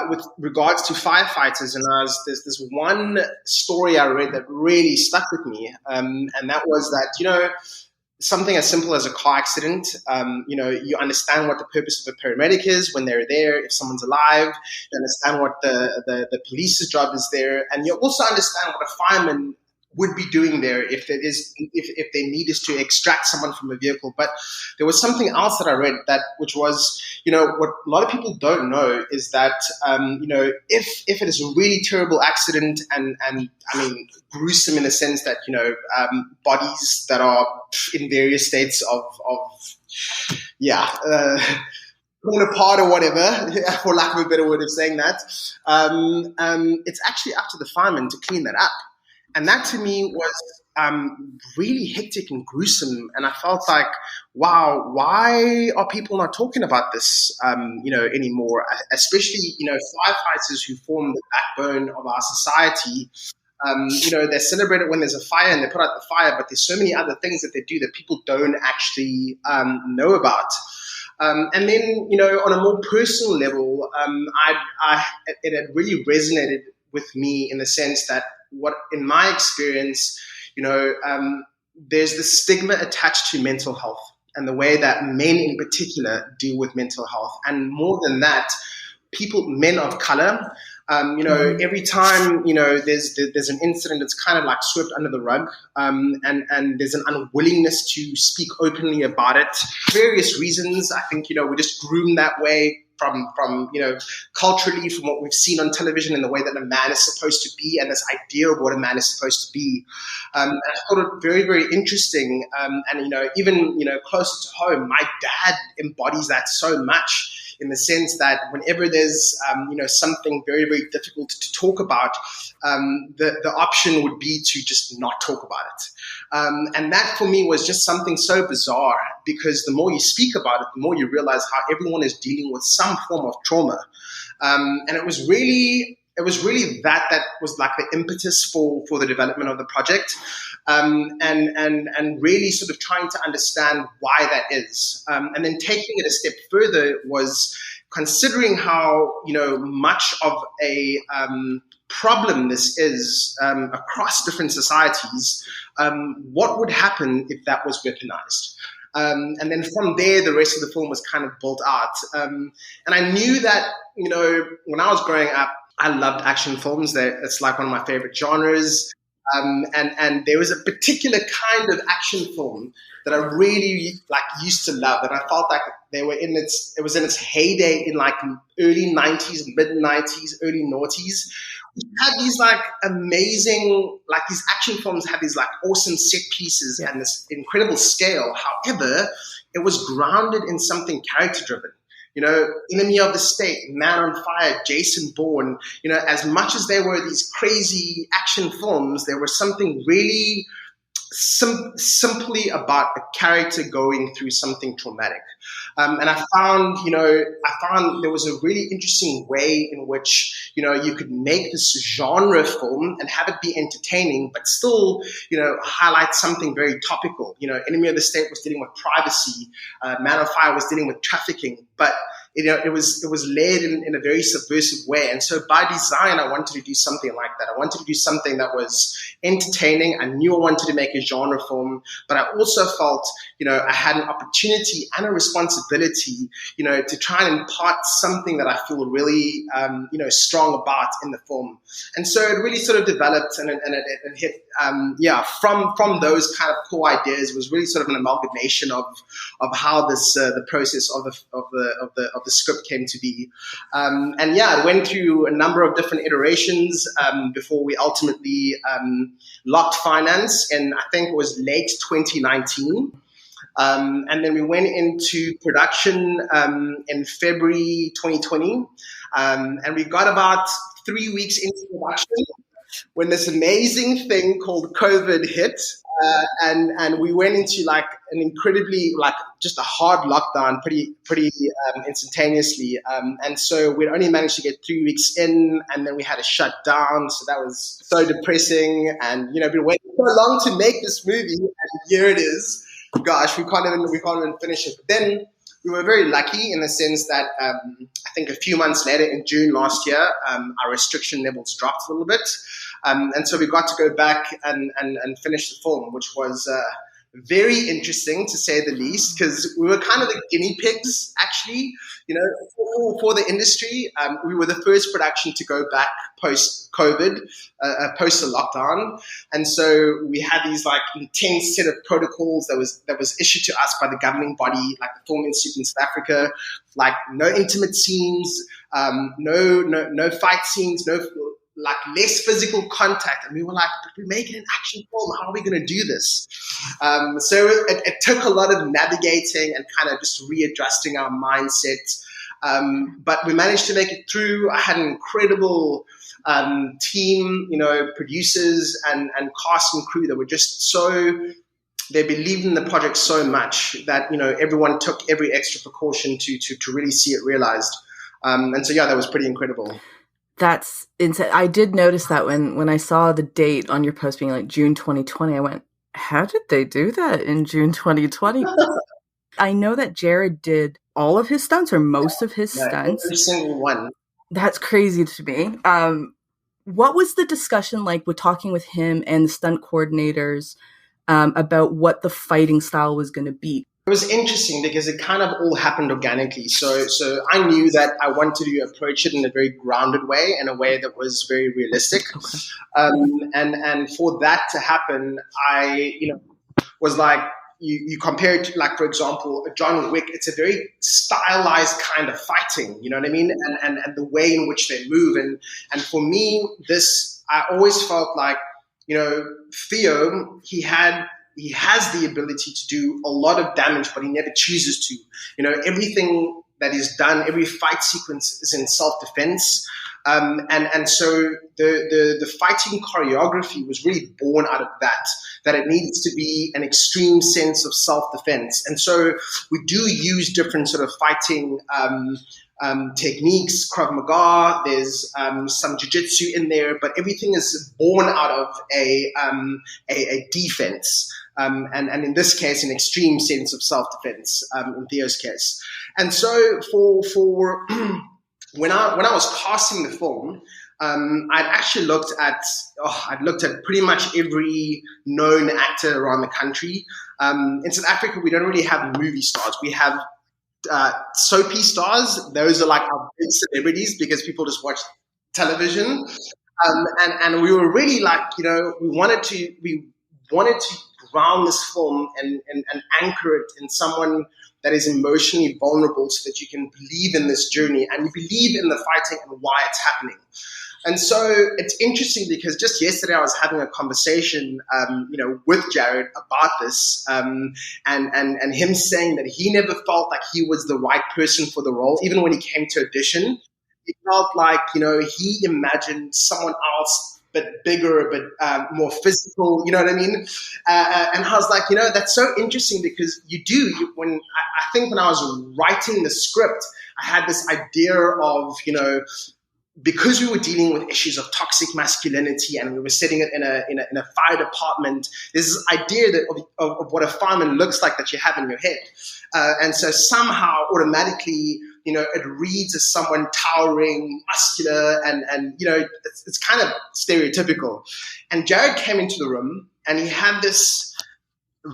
with regards to firefighters. And there's this one story I read that really stuck with me, and that was that, something as simple as a car accident, you understand what the purpose of a paramedic is when they're there, if someone's alive, you understand what the police's job is there, and you also understand what a fireman would be doing there if their need is to extract someone from a vehicle. But there was something else that I read which was, what a lot of people don't know is that, if it is a really terrible accident and I mean, gruesome in the sense that, bodies that are in various states of torn apart or whatever, for lack of a better word of saying that, it's actually up to the fireman to clean that up. And that to me was really hectic and gruesome. And I felt like, wow, why are people not talking about this, anymore? Especially, firefighters who form the backbone of our society. They're celebrated when there's a fire and they put out the fire, but there's so many other things that they do that people don't actually know about. And then, on a more personal level, it had really resonated with me in the sense that in my experience, there's the stigma attached to mental health and the way that men in particular deal with mental health. And more than that, men of color, every time, there's an incident, it's kind of like swept under the rug. And there's an unwillingness to speak openly about it. Various reasons. I think, we're just groomed that way from culturally, from what we've seen on television and the way that a man is supposed to be and this idea of what a man is supposed to be. And I thought it very, very interesting. And even, closer to home, my dad embodies that so much, in the sense that whenever there's, something very, very difficult to talk about, the option would be to just not talk about it. And that for me was just something so bizarre, because the more you speak about it, the more you realize how everyone is dealing with some form of trauma. And it was really that was like the impetus for the development of the project. And really sort of trying to understand why that is. And then taking it a step further was considering how, much of a problem this is across different societies, what would happen if that was weaponized? And then from there, the rest of the film was kind of built out. And I knew that, when I was growing up, I loved action films. It's like one of my favorite genres. And there was a particular kind of action film that I really used to love, and I felt like it was in its heyday in like early 90s, mid 90s, early noughties. We had these amazing, these action films had these awesome set pieces and this incredible scale. However, it was grounded in something character driven. Enemy of the State, Man on Fire, Jason Bourne, as much as there were these crazy action films, there was something really simply about a character going through something traumatic. And I found there was a really interesting way in which, you could make this genre film and have it be entertaining, but still, highlight something very topical. Enemy of the State was dealing with privacy. Man on Fire was dealing with trafficking, but it was layered in a very subversive way. And so by design, I wanted to do something like that. I wanted to do something that was entertaining. I knew I wanted to make a genre film, but I also felt, I had an opportunity and a responsibility, to try and impart something that I feel really, strong about in the film. And so it really sort of developed and it hit, from those kind of core ideas. It was really sort of an amalgamation of how this, the process of the script came to be. It went through a number of different iterations before we ultimately locked finance in, I think it was late 2019. And then we went into production in February 2020. And we got about 3 weeks into production when this amazing thing called COVID hit. And we went into an incredibly just a hard lockdown pretty instantaneously. And so we'd only managed to get 3 weeks in, and then we had to shut down. So that was so depressing. And been waiting so long to make this movie, and here it is. Gosh, we can't even finish it. But then we were very lucky in the sense that I think a few months later, in June last year, our restriction levels dropped a little bit. And so we got to go back and finish the film, which was very interesting to say the least, because we were kind of the guinea pigs, actually, for the industry. We were the first production to go back post-COVID, post the lockdown. And so we had these intense set of protocols that was issued to us by the governing body, like the Film Institute in South Africa, no intimate scenes, no fight scenes, less physical contact. And we were but we're making an action film. How are we going to do this? So it took a lot of navigating and kind of just readjusting our mindset. But we managed to make it through. I had an incredible team, producers and cast and crew that were just they believed in the project so much that, everyone took every extra precaution to really see it realized. And so, that was pretty incredible.
That's insane. I did notice that when I saw the date on your post being June 2020, I went, how did they do that in June 2020? I know that Jared did all of his stunts or most of his stunts.
Every single one.
That's crazy to me. What was the discussion like with talking with him and the stunt coordinators about what the fighting style was going to be?
It was interesting because it kind of all happened organically. So I knew that I wanted to approach it in a very grounded way, in a way that was very realistic. Okay. And for that to happen, I, was you compare it to, for example, John Wick. It's a very stylized kind of fighting, you know what I mean? And the way in which they move. And for me, I always felt Theo, he has the ability to do a lot of damage, but he never chooses to. Everything that is done, every fight sequence is in self-defense. And so the fighting choreography was really born out of that it needs to be an extreme sense of self-defense. And so we do use different sort of fighting techniques, Krav Maga. There's some jiu-jitsu in there, but everything is born out of a defense. And in this case, an extreme sense of self-defense, in Theo's case. And so for when I was casting the film, I'd actually looked at pretty much every known actor around the country. In South Africa, we don't really have movie stars. We have soapy stars. Those are like our big celebrities because people just watch television. And we were really like, we wanted to ground this film and anchor it in someone that is emotionally vulnerable so that you can believe in this journey and you believe in the fighting and why it's happening. And so it's interesting because just yesterday I was having a conversation, with Jared about this, and him saying that he never felt like he was the right person for the role, even when he came to audition. He felt like, he imagined someone else, but bigger, but more physical, you know what I mean? And I was like, that's so interesting because I think when I was writing the script, I had this idea of, because we were dealing with issues of toxic masculinity and we were setting it in a fire department, there's this idea of what a fireman looks like that you have in your head. And so somehow automatically, it reads as someone towering, muscular, and it's kind of stereotypical. And Jared came into the room and he had this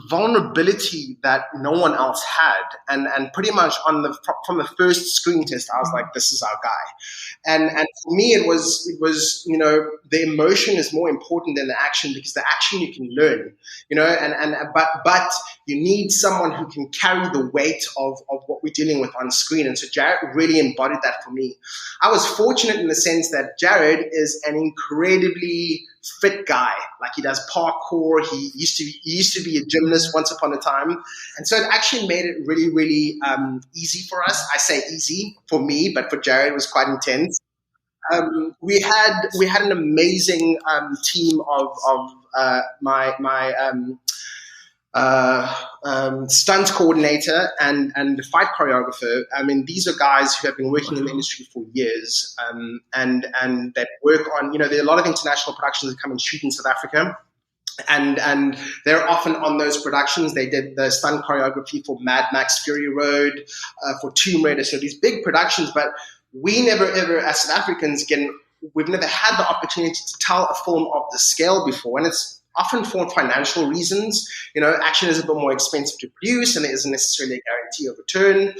vulnerability that no one else had, and pretty much from the first screen test, I was like, this is our guy. And for me, it was the emotion is more important than the action because the action you can learn, but you need someone who can carry the weight of what we're dealing with on screen. And so Jared really embodied that for me. I was fortunate in the sense that Jared is an incredibly fit guy. Like he does parkour. He used to be a gymnast once upon a time. And so it actually made it really, really easy for us. I say easy for me, but for Jared it was quite intense. We had an amazing team of my stunt coordinator and the fight choreographer. I mean, these are guys who have been working in the industry for years, and that work on, there are a lot of international productions that come and shoot in South Africa. And they're often on those productions. They did the stunt choreography for Mad Max Fury Road, for Tomb Raider. So these big productions, but we never ever, as South Africans, we've never had the opportunity to tell a film of the scale before. And it's often for financial reasons. Action is a bit more expensive to produce and there isn't necessarily a guarantee of return.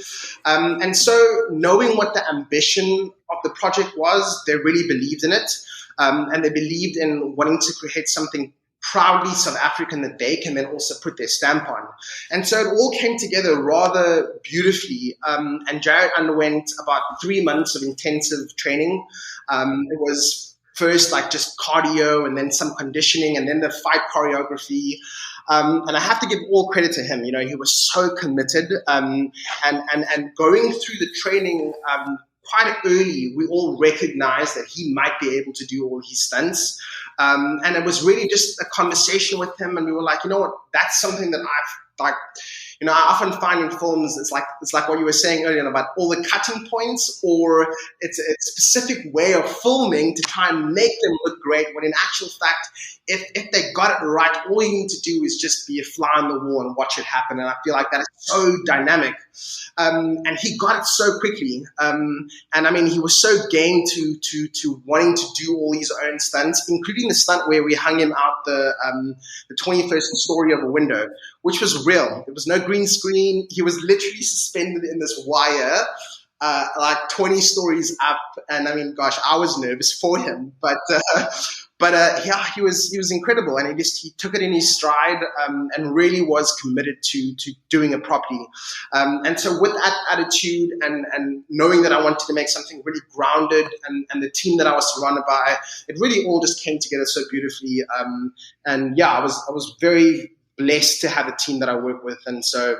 And so knowing what the ambition of the project was, they really believed in it. And they believed in wanting to create something proudly South African that they can then also put their stamp on. And so it all came together rather beautifully. And Jared underwent about 3 months of intensive training. It was first like just cardio and then some conditioning and then the fight choreography. And I have to give all credit to him. He was so committed. And going through the training quite early, we all recognized that he might be able to do all his stunts. And it was really just a conversation with him. And we were like, that's something that I often find in films, it's like what you were saying earlier about all the cutting points, or it's a specific way of filming to try and make them look great, when in actual fact, if they got it right, all you need to do is just be a fly on the wall and watch it happen. And I feel like that is so dynamic. And he got it so quickly. And I mean, he was so game to wanting to do all his own stunts, including the stunt where we hung him out the 21st story of a window, which was real. There was no green screen. He was literally suspended in this wire, like 20 stories up. And I mean, gosh, I was nervous for him, but yeah, he was incredible, and he took it in his stride, and really was committed to doing it properly. And so with that attitude and knowing that I wanted to make something really grounded, and the team that I was surrounded by, it really all just came together so beautifully. And yeah, I was very blessed to have a team that I work with, and so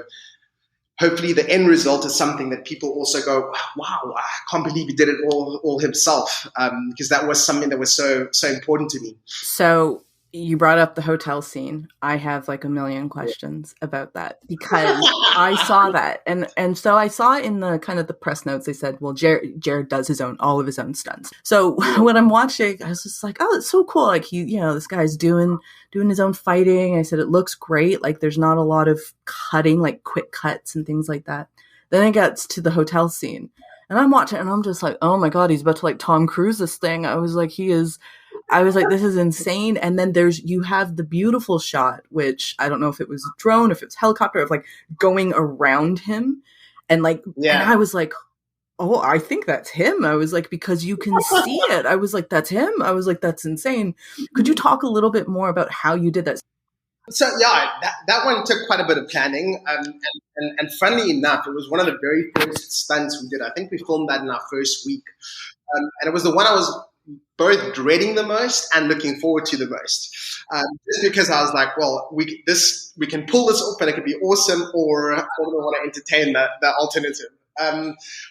hopefully the end result is something that people also go, wow, I can't believe he did it all himself, because that was something that was so important to me.
So You brought up the hotel scene. I have like a million questions about that because I saw that. And so I saw in the kind of the press notes, they said, well, Jared does all of his own stunts. So when I'm watching, I was just like, oh, it's so cool. Like this guy's doing his own fighting. I said, it looks great. Like there's not a lot of cutting, like quick cuts and things like that. Then it gets to the hotel scene and I'm watching and I'm just like, oh my God, he's about to like Tom Cruise this thing. I was like, this is insane. And then you have the beautiful shot, which I don't know if it was a drone, if it was a helicopter, of like going around him. And like, and I was like, oh, I think that's him. I was like, because you can see it. I was like, that's him. I was like, that's insane. Could you talk a little bit more about how you did that?
So yeah, that one took quite a bit of planning. And funnily enough, it was one of the very first stunts we did. I think we filmed that in our first week. And it was the one I was both dreading the most and looking forward to the most, just because I was like, well, we can pull this off and it could be awesome, or I don't want to entertain the alternative.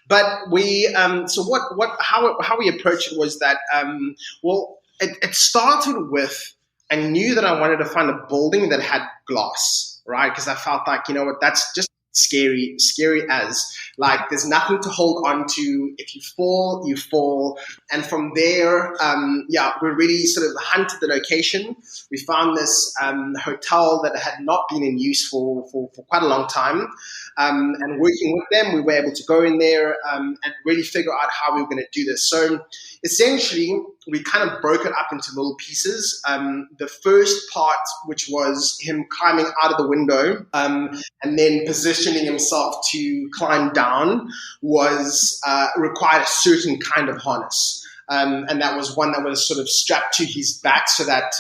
But we, how we approached it was that, it started with, I knew that I wanted to find a building that had glass, right? Because I felt like, you know what, that's just scary as, like, there's nothing to hold on to. If you fall, you fall. And from there, we really sort of hunted the location. We found this hotel that had not been in use for quite a long time. And working with them, we were able to go in there and really figure out how we were going to do this. So essentially, we kind of broke it up into little pieces. The first part, which was him climbing out of the window and then positioning himself to climb down, was required a certain kind of harness. And that was one that was sort of strapped to his back so that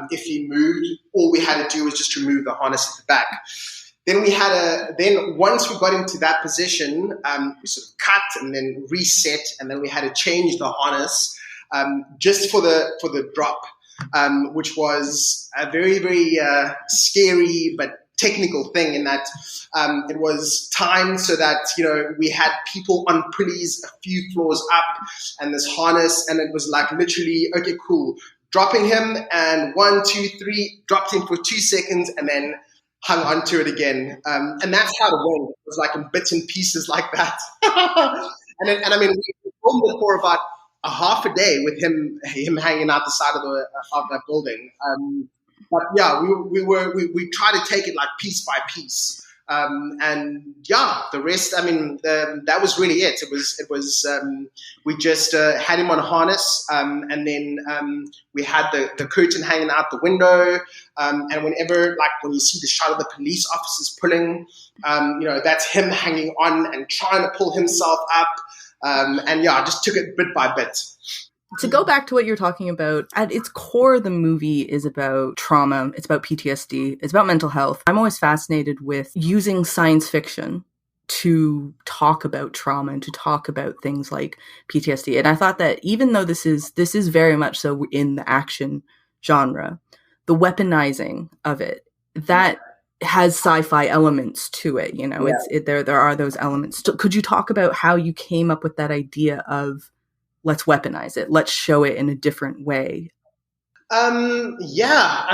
if he moved, all we had to do was just remove the harness at the back. Then once we got into that position, we sort of cut and then reset, and then we had to change the harness just for the drop, which was a very, very scary but technical thing in that it was timed so that, we had people on pulleys a few floors up and this harness, and it was like literally, okay, cool, dropping him, and 1, 2, 3, dropped him for 2 seconds, and then hung onto it again. And that's how it went. It was like in bits and pieces like that. and I mean, we filmed it for about a half a day with him hanging out the side of that building. But yeah, we try to take it like piece by piece. And yeah, the rest, I mean, that was really it. It was we just had him on a harness, and then we had the curtain hanging out the window, and whenever, like, when you see the shot of the police officers pulling, that's him hanging on and trying to pull himself up, and yeah, I just took it bit by bit.
To go back to what you're talking about, at its core, the movie is about trauma. It's about PTSD. It's about mental health. I'm always fascinated with using science fiction to talk about trauma and to talk about things like PTSD. And I thought that even though this is very much so in the action genre, the weaponizing of it, that has sci-fi elements to it. There are those elements. So could you talk about how you came up with that idea of, let's weaponize it, let's show it in a different way?
I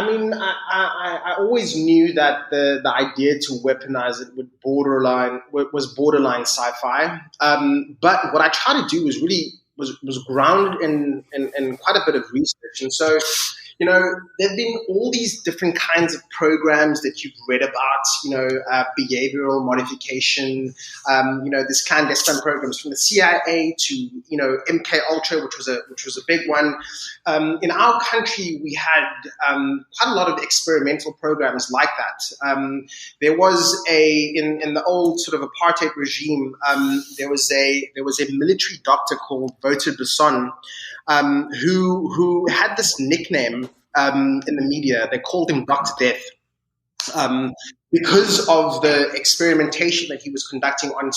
mean, I always knew that the idea to weaponize it was borderline sci-fi. But what I try to do was grounded in quite a bit of research. And so, there have been all these different kinds of programs that you've read about, behavioral modification, this clandestine programs from the CIA to, MK Ultra, which was a big one. In our country, we had quite a lot of experimental programs like that. There was in the old sort of apartheid regime, there was a military doctor called Wouter Besson, who had this nickname in the media. They called him Dr. Death because of the experimentation that he was conducting on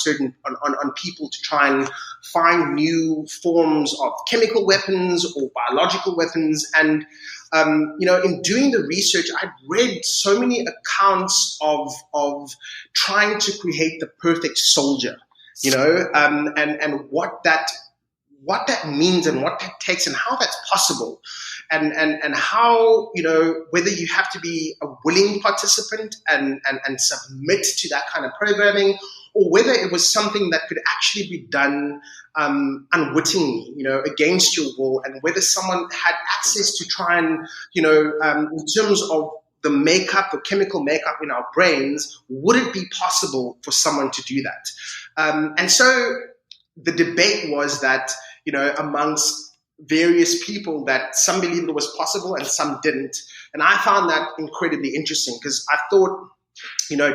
people to try and find new forms of chemical weapons or biological weapons. And in doing the research, I'd read so many accounts of trying to create the perfect soldier, and what that what that means and what that takes and how that's possible, and how, whether you have to be a willing participant and submit to that kind of programming, or whether it was something that could actually be done unwittingly, against your will, and whether someone had access to try and, in terms of the makeup, the chemical makeup in our brains, would it be possible for someone to do that? And so the debate was that, amongst various people, that some believed it was possible and some didn't. And I found that incredibly interesting, because I thought,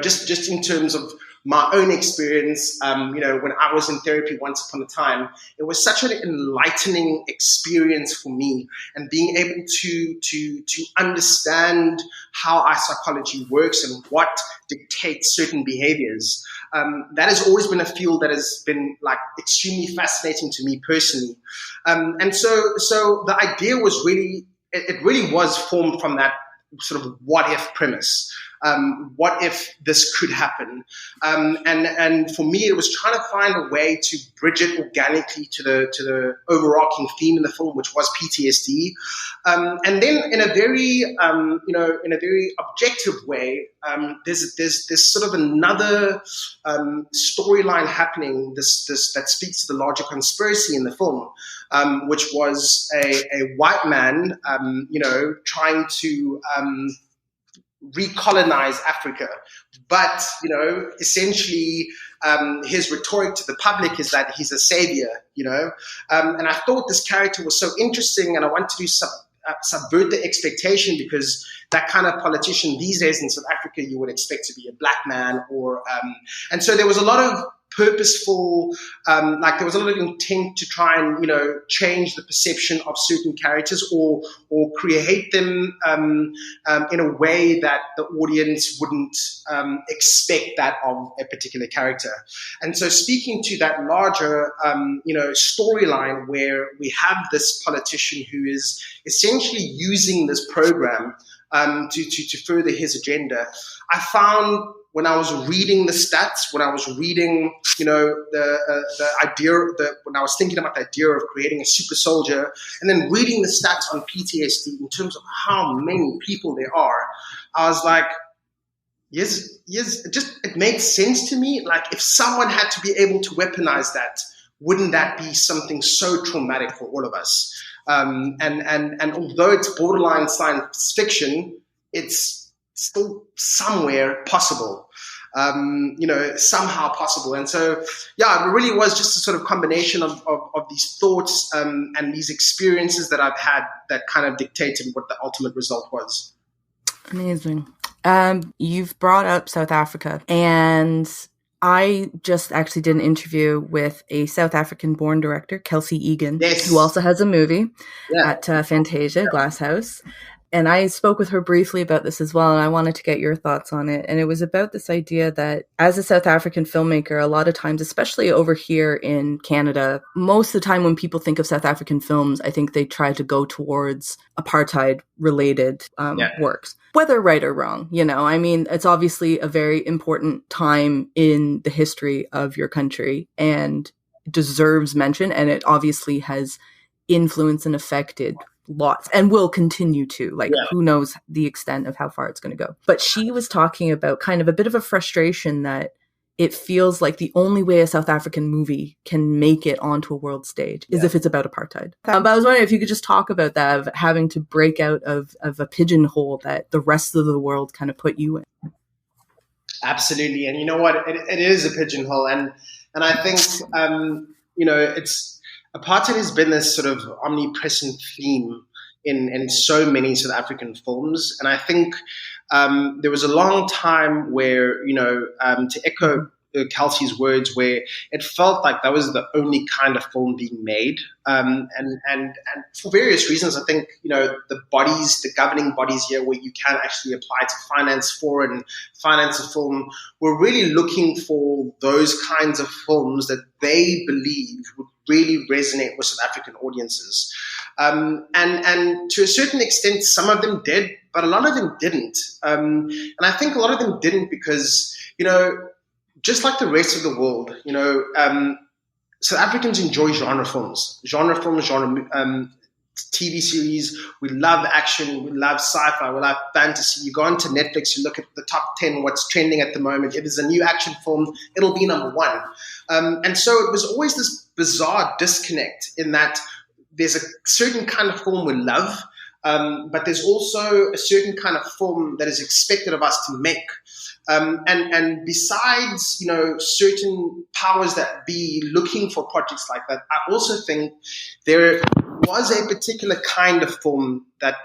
just in terms of my own experience, when I was in therapy once upon a time, it was such an enlightening experience for me, and being able to understand how our psychology works and what dictates certain behaviors. That has always been a field that has been extremely fascinating to me personally. And so the idea was it really was formed from that sort of what if premise. What if this could happen? And for me, it was trying to find a way to bridge it organically to the overarching theme in the film, which was PTSD. And then in a very objective way, there's sort of another storyline happening. This that speaks to the larger conspiracy in the film, which was a white man, trying to recolonize Africa. But, essentially, his rhetoric to the public is that he's a savior, and I thought this character was so interesting, and I wanted to subvert the expectation, because that kind of politician these days in South Africa, you would expect to be a black man, and so there was a lot of purposeful, there was a lot of intent to try and, change the perception of certain characters, or create them in a way that the audience wouldn't expect that of a particular character. And so speaking to that larger, storyline, where we have this politician who is essentially using this program to further his agenda, I found, when I was reading the stats, when I was reading, the idea, when I was thinking about the idea of creating a super soldier, and then reading the stats on PTSD in terms of how many people there are, I was like, yes, it made sense to me. If someone had to be able to weaponize that, wouldn't that be something so traumatic for all of us? And although it's borderline science fiction, it's still somewhere possible, somehow possible. And so, it really was just a sort of combination of these thoughts and these experiences that I've had that kind of dictated what the ultimate result was.
Amazing. You've brought up South Africa, and I just actually did an interview with a South African-born director, Kelsey Egan, who also has a movie at Fantasia Glasshouse. And I spoke with her briefly about this as well, and I wanted to get your thoughts on it. And it was about this idea that as a South African filmmaker, a lot of times, especially over here in Canada, most of the time when people think of South African films, I think they try to go towards apartheid-related works, whether right or wrong. It's obviously a very important time in the history of your country and deserves mention, and it obviously has influenced and affected lots and will continue to, who knows the extent of how far it's going to go. But she was talking about kind of a bit of a frustration that it feels like the only way a South African movie can make it onto a world stage is if it's about apartheid. But I was wondering if you could just talk about that, of having to break out of a pigeonhole that the rest of the world kind of put you in.
Absolutely. And you know what? It is a pigeonhole. And I think, it's apartheid has been this sort of omnipresent theme in so many South African films. And I think there was a long time where, to echo Kelsey's words, where it felt like that was the only kind of film being made. And for various reasons, I think, the governing bodies here, where you can actually apply to finance for and finance a film, were really looking for those kinds of films that they believed would really resonate with South African audiences. And to a certain extent, some of them did, but a lot of them didn't. And I think a lot of them didn't because, just like the rest of the world, South Africans enjoy genre films, TV series. We love action. We love sci-fi. We love fantasy. You go onto Netflix, you look at the top 10, what's trending at the moment. If there's a new action film, it'll be number one. And so it was always this bizarre disconnect in that there's a certain kind of film we love, but there's also a certain kind of film that is expected of us to make. And besides, certain powers that be looking for projects like that, I also think there was a particular kind of film that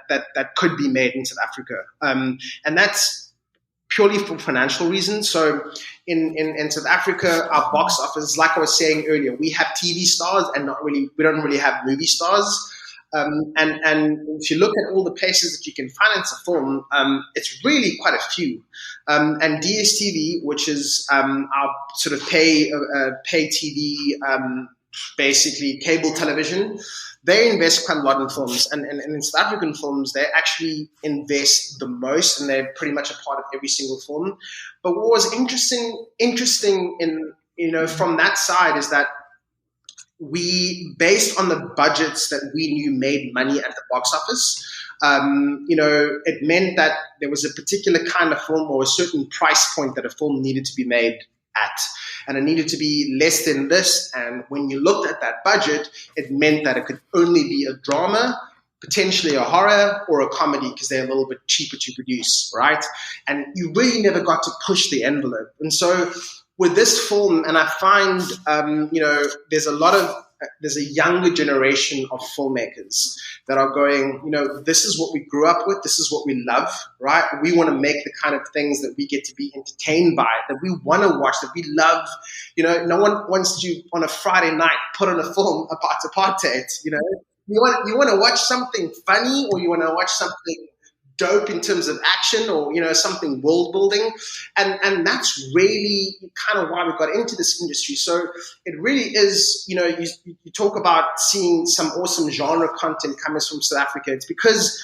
could be made in South Africa. And that's purely for financial reasons. So in South Africa, our box office, like I was saying earlier, we have TV stars and we don't really have movie stars. And if you look at all the places that you can finance a film, it's really quite a few. And DSTV, which is our sort of pay TV, basically cable television, they invest quite a lot in films. And in South African films, they actually invest the most, and they're pretty much a part of every single film. But what was interesting in from that side is that we, based on the budgets that we knew made money at the box office, it meant that there was a particular kind of film or a certain price point that a film needed to be made at. And it needed to be less than this. And when you looked at that budget, it meant that it could only be a drama, potentially a horror, or a comedy, because they're a little bit cheaper to produce, right? And you really never got to push the envelope. And so with this film, and I find, there's a younger generation of filmmakers that are going, this is what we grew up with, this is what we love, right? We want to make the kind of things that we get to be entertained by, that we want to watch, that we love. No one wants to, on a Friday night, put on a film about apartheid, You want to watch something funny, or you want to watch something dope in terms of action, or something world building, and that's really kind of why we got into this industry. So it really is, you talk about seeing some awesome genre content coming from South Africa. It's because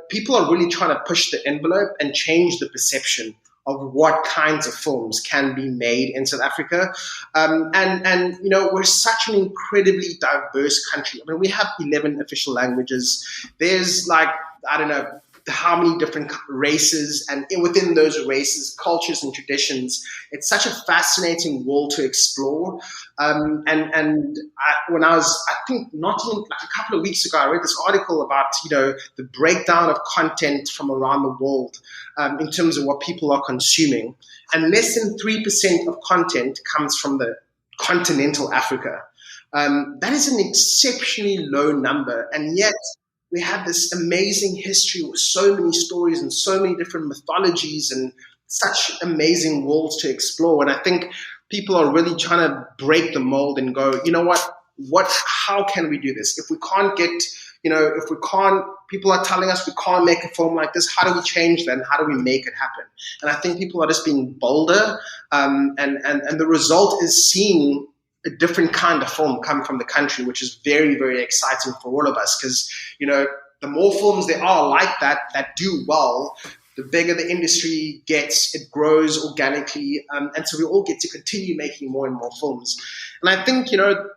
people are really trying to push the envelope and change the perception of what kinds of films can be made in South Africa. And we're such an incredibly diverse country. I mean, we have 11 official languages. There's how many different races, and within those races, cultures and traditions. It's such a fascinating world to explore. When I was, I think not even like a couple of weeks ago, I read this article about, the breakdown of content from around the world in terms of what people are consuming. And less than 3% of content comes from the continental Africa. That is an exceptionally low number. And yet, we have this amazing history with so many stories and so many different mythologies and such amazing worlds to explore. And I think people are really trying to break the mold and go, how can we do this? If we can't get, people are telling us we can't make a film like this, how do we change that? And how do we make it happen? And I think people are just being bolder. And the result is seeing a different kind of film come from the country, which is very, very exciting for all of us, because, the more films there are like that do well, the bigger the industry gets, it grows organically, and so we all get to continue making more and more films. And I think,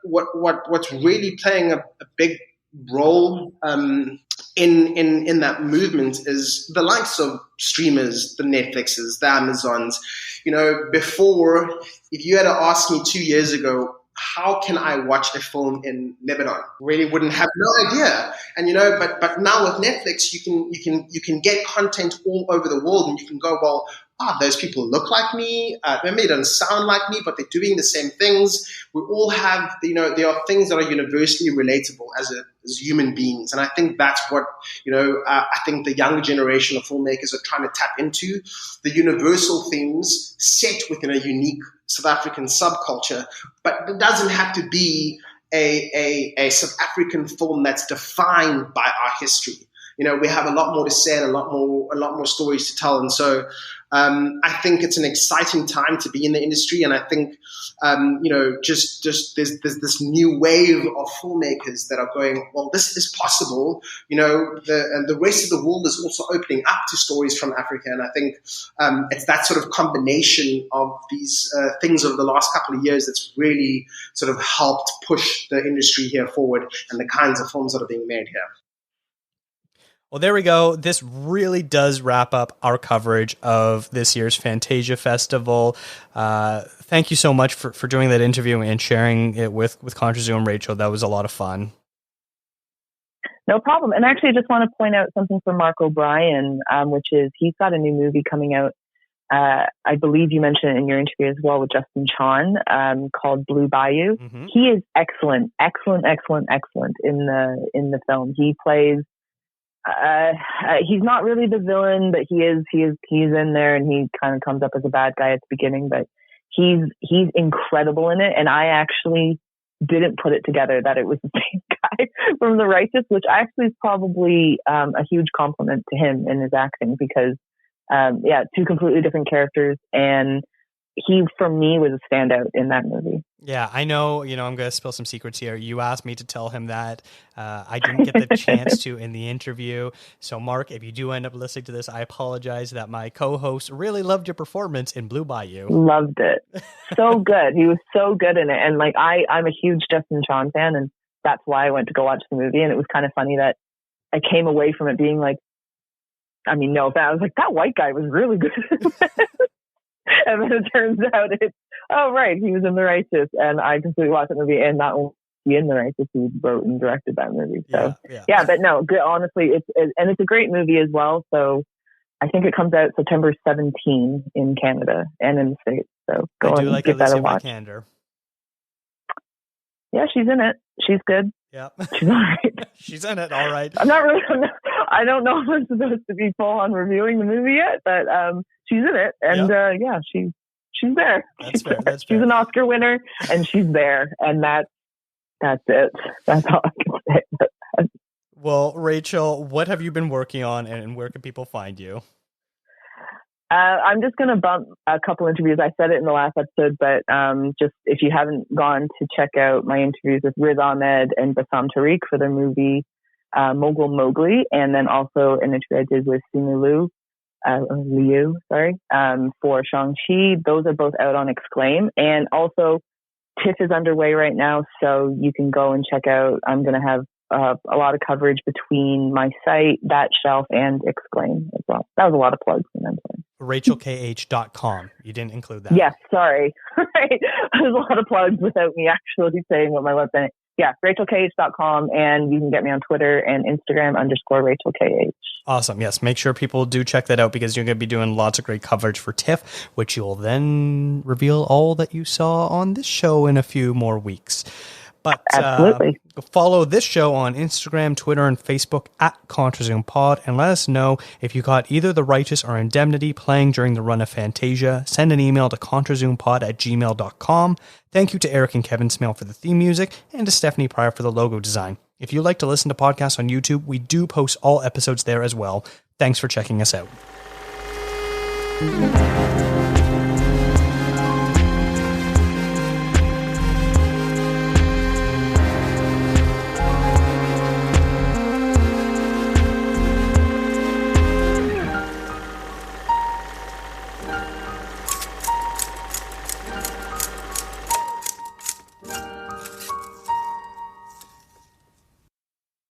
what's really playing a big role in that movement is the likes of streamers, the Netflixes, the Amazons. Before, if you had to ask me 2 years ago, how can I watch a film in Lebanon? Really wouldn't have no idea. And but now with Netflix, you can get content all over the world, and you can go, well, those people look like me. Maybe they don't sound like me, but they're doing the same things. We all have, there are things that are universally relatable as human beings. And I think that's what, I think the younger generation of filmmakers are trying to tap into, the universal themes set within a unique South African subculture. But it doesn't have to be a South African film that's defined by our history. we have a lot more to say and a lot more stories to tell. And so I think it's an exciting time to be in the industry. And I think, just there's this new wave of filmmakers that are going, well, this is possible. And the rest of the world is also opening up to stories from Africa. And I think it's that sort of combination of these things over the last couple of years that's really sort of helped push the industry here forward and the kinds of films that are being made here.
Well, there we go. This really does wrap up our coverage of this year's Fantasia Festival. Thank you so much for doing that interview and sharing it with ContraZoo and Rachel. That was a lot of fun.
No problem. And actually, I just want to point out something for Mark O'Brien, which is he's got a new movie coming out. I believe you mentioned it in your interview as well with Justin Chon, called Blue Bayou. Mm-hmm. He is excellent in the film. He plays. He's not really the villain, but he's in there, and he kind of comes up as a bad guy at the beginning, but he's incredible in it. And I actually didn't put it together that it was the same guy from The Righteous, which actually is probably a huge compliment to him in his acting, because two completely different characters, and he, for me, was a standout in that movie.
Yeah, I know, I'm going to spill some secrets here. You asked me to tell him that. I didn't get the chance to in the interview. So, Mark, if you do end up listening to this, I apologize that my co-host really loved your performance in Blue Bayou.
Loved it. So good. He was so good in it. And, I'm a huge Justin Chon fan, and that's why I went to go watch the movie. And it was kind of funny that I came away from it being like, I was like, that white guy was really good. And then it turns out he was in The Righteous, and I completely watched the movie, and not only in The Righteous, he wrote and directed that movie. So but no, good. Honestly, it's a great movie as well. So I think it comes out September 17 in Canada and in the States. So go and give that a watch. Yeah, she's in it. She's good.
Yeah,
she's all right.
She's in it. All right.
I don't know if I'm supposed to be full on reviewing the movie yet, but she's in it, and she's there.
That's fair.
She's an Oscar winner, and she's there, and that's it. That's all I can say.
Well, Rachel, what have you been working on, and where can people find you?
I'm just going to bump a couple interviews. I said it in the last episode, but just if you haven't gone to check out my interviews with Riz Ahmed and Bassam Tariq for their movie Mogul Mowgli, and then also an interview I did with Simu Liu, for Shang-Chi. Those are both out on Exclaim. And also TIFF is underway right now, so you can go and check out. I'm going to have a lot of coverage between my site, That Shelf, and Exclaim as well. That was a lot of plugs.
RachelKH.com. You didn't include that.
Yes, sorry. Right. There's a lot of plugs without me actually saying what my website is. Yeah, RachelKH.com, and you can get me on Twitter and Instagram _RachelKH.
Awesome. Yes, make sure people do check that out, because you're going to be doing lots of great coverage for TIFF, which you'll then reveal all that you saw on this show in a few more weeks. But
absolutely.
Follow this show on Instagram, Twitter, and Facebook at ContraZoomPod, and let us know if you got either The Righteous or Indemnity playing during the run of Fantasia. Send an email to ContraZoomPod@gmail.com. Thank you to Eric and Kevin Smale for the theme music, and to Stephanie Pryor for the logo design. If you like to listen to podcasts on YouTube, we do post all episodes there as well. Thanks for checking us out.